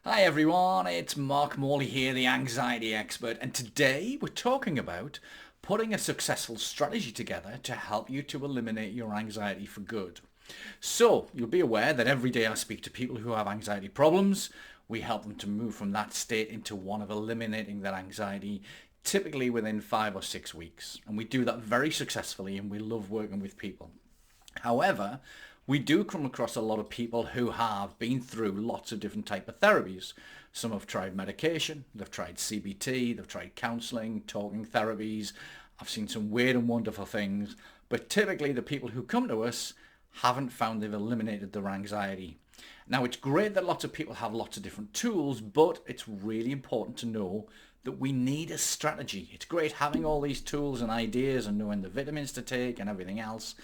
Hi everyone, it's Mark Morley here, the anxiety expert, and today we're talking about putting a successful strategy together to help you to eliminate your anxiety for good. So, you'll be aware that every day I speak to people who have anxiety problems. We help them to move from that state into one of eliminating that anxiety, typically within 5 or 6 weeks. And we do that very successfully, and we love working with people. However, we do come across a lot of people who have been through lots of different type of therapies. Some have tried medication, they've tried CBT, they've tried counselling, talking therapies. I've seen some weird and wonderful things, but typically the people who come to us haven't found they've eliminated their anxiety. Now, it's great that lots of people have lots of different tools, but it's really important to know that we need a strategy. It's great having all these tools and ideas and knowing the vitamins to take and everything else.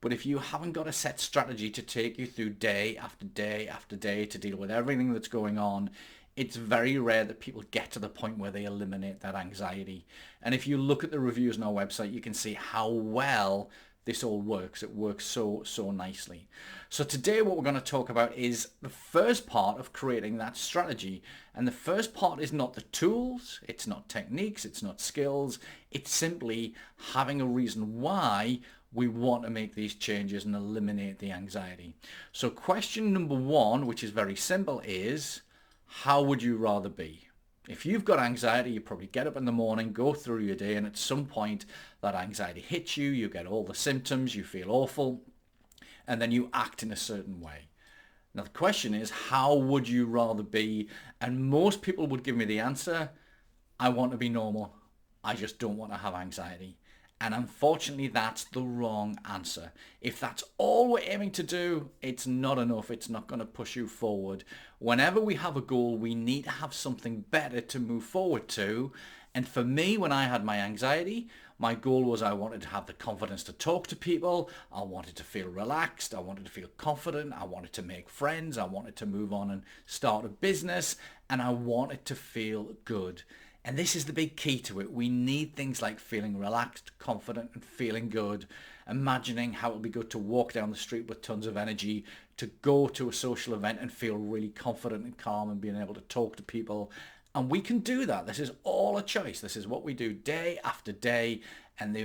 But if you haven't got a set strategy to take you through day after day after day to deal with everything that's going on, it's very rare that people get to the point where they eliminate that anxiety. And if you look at the reviews on our website, you can see how well this all works. It works so nicely. So today what we're going to talk about is the first part of creating that strategy. And the first part is not the tools, it's not techniques, it's not skills. It's simply having a reason why we want to make these changes and eliminate the anxiety. So question number one, which is very simple, is how would you rather be? If you've got anxiety, you probably get up in the morning, go through your day, and at some point that anxiety hits you, you get all the symptoms, you feel awful, and then you act in a certain way. Now the question is, how would you rather be? And most people would give me the answer, I want to be normal. I just don't want to have anxiety. And unfortunately, that's the wrong answer. If that's all we're aiming to do, it's not enough. It's not going to push you forward. Whenever we have a goal, we need to have something better to move forward to. And for me, when I had my anxiety, my goal was I wanted to have the confidence to talk to people. I wanted to feel relaxed. I wanted to feel confident. I wanted to make friends. I wanted to move on and start a business. And I wanted to feel good. And this is the big key to it. We need things like feeling relaxed, confident, and feeling good. Imagining how it would be good to walk down the street with tons of energy, to go to a social event and feel really confident and calm and being able to talk to people. And we can do that. This is all a choice. This is what we do day after day. And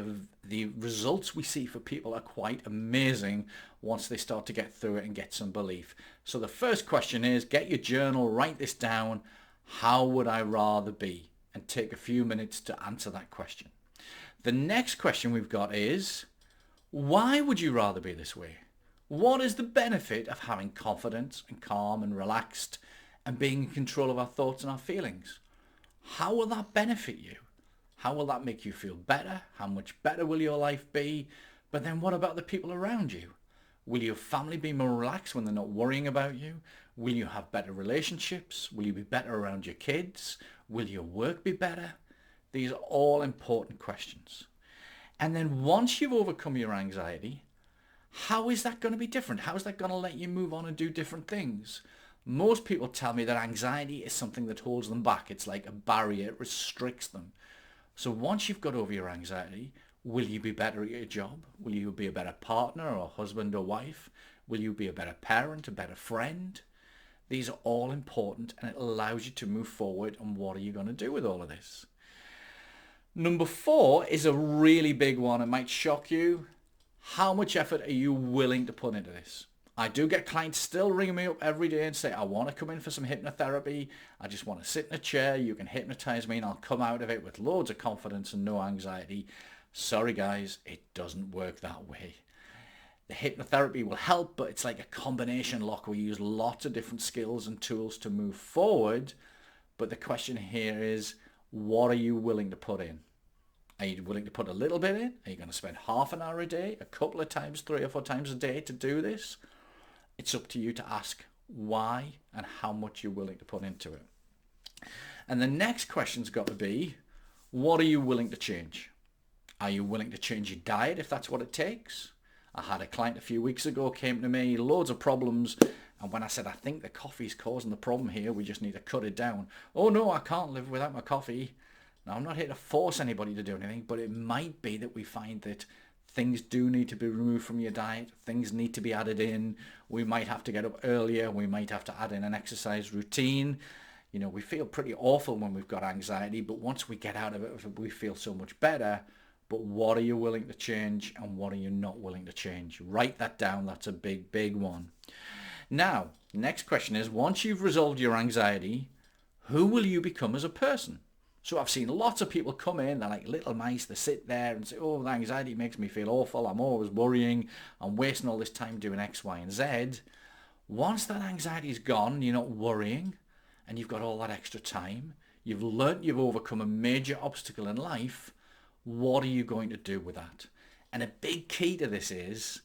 the results we see for people are quite amazing once they start to get through it and get some belief. So the first question is, get your journal, write this down. How would I rather be? And take a few minutes to answer that question. The next question we've got is, why would you rather be this way? What is the benefit of having confidence and calm and relaxed and being in control of our thoughts and our feelings? How will that benefit you? How will that make you feel better? How much better will your life be? But then what about the people around you? Will your family be more relaxed when they're not worrying about you? Will you have better relationships? Will you be better around your kids? Will your work be better? These are all important questions. And then once you've overcome your anxiety, how is that going to be different? How is that going to let you move on and do different things? Most people tell me that anxiety is something that holds them back. It's like a barrier. It restricts them. So once you've got over your anxiety, will you be better at your job? Will you be a better partner or husband or wife? Will you be a better parent, a better friend? These are all important, and it allows you to move forward. And what are you going to do with all of this? Number 4 is a really big one. It might shock you. How much effort are you willing to put into this? I do get clients still ringing me up every day and say, I want to come in for some hypnotherapy. I just want to sit in a chair. You can hypnotize me and I'll come out of it with loads of confidence and no anxiety. Sorry guys, it doesn't work that way. The hypnotherapy will help, but it's like a combination lock. We use lots of different skills and tools to move forward. But the question here is, what are you willing to put in? Are you willing to put a little bit in? Are you going to spend half an hour a day, a couple of times, 3 or 4 times a day to do this? It's up to you to ask why and how much you're willing to put into it. And the next question's got to be, what are you willing to change? Are you willing to change your diet if that's what it takes? I had a client a few weeks ago, came to me, loads of problems. And when I said, I think the coffee's causing the problem here, we just need to cut it down. Oh no, I can't live without my coffee. Now I'm not here to force anybody to do anything, but it might be that we find that Things do need to be removed from your diet. Things need to be added in. We might have to get up earlier. We might have to add in an exercise routine. You know, we feel pretty awful when we've got anxiety, but once we get out of it, we feel so much better. But what are you willing to change and what are you not willing to change? Write that down. That's a big, big one. Now, next question is, once you've resolved your anxiety, who will you become as a person? So I've seen lots of people come in, they're like little mice, they sit there and say, oh, the anxiety makes me feel awful, I'm always worrying, I'm wasting all this time doing X, Y, and Z. Once that anxiety's gone, you're not worrying, and you've got all that extra time, you've learnt you've overcome a major obstacle in life, what are you going to do with that? And a big key to this is,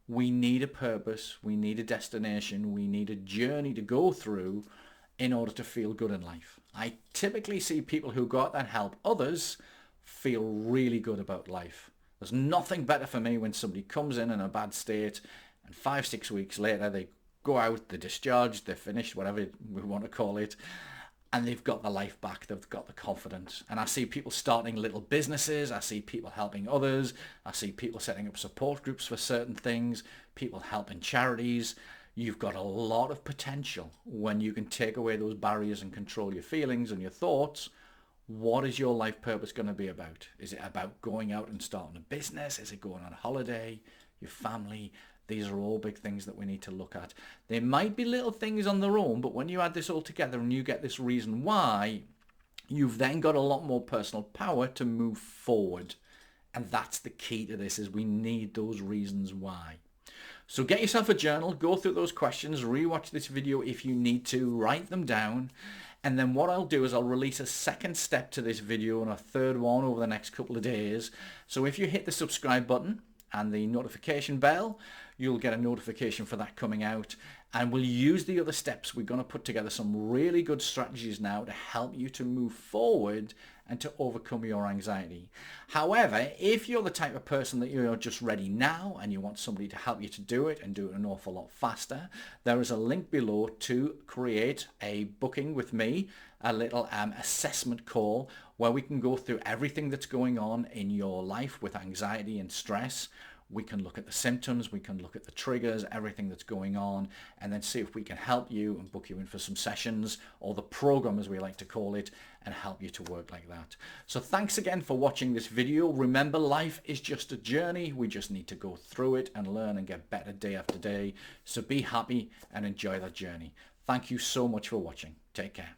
we need a purpose, we need a destination, we need a journey to go through in order to feel good in life. I typically see people who go out and help others feel really good about life. There's nothing better for me when somebody comes in a bad state and 5-6 weeks later they go out, they're discharged, they're finished, whatever we want to call it, and they've got the life back, they've got the confidence. And I see people starting little businesses, I see people helping others, I see people setting up support groups for certain things, people helping charities. You've got a lot of potential when you can take away those barriers and control your feelings and your thoughts. What is your life purpose going to be about? Is it about going out and starting a business? Is it going on a holiday? Your family? These are all big things that we need to look at. They might be little things on their own, but when you add this all together and you get this reason why, you've then got a lot more personal power to move forward. And that's the key to this, is we need those reasons why. So get yourself a journal, go through those questions, rewatch this video if you need to, write them down. And then what I'll do is I'll release a second step to this video and a third one over the next couple of days. So if you hit the subscribe button and the notification bell, you'll get a notification for that coming out. And we'll use the other steps. We're going to put together some really good strategies now to help you to move forward and to overcome your anxiety. However, if you're the type of person that you're just ready now and you want somebody to help you to do it and do it an awful lot faster, there is a link below to create a booking with me, a little assessment call where we can go through everything that's going on in your life with anxiety and stress. We can look at the symptoms, we can look at the triggers, everything that's going on, and then see if we can help you and book you in for some sessions, or the program as we like to call it, and help you to work like that. So thanks again for watching this video. Remember, life is just a journey. We just need to go through it and learn and get better day after day. So be happy and enjoy that journey. Thank you so much for watching. Take care.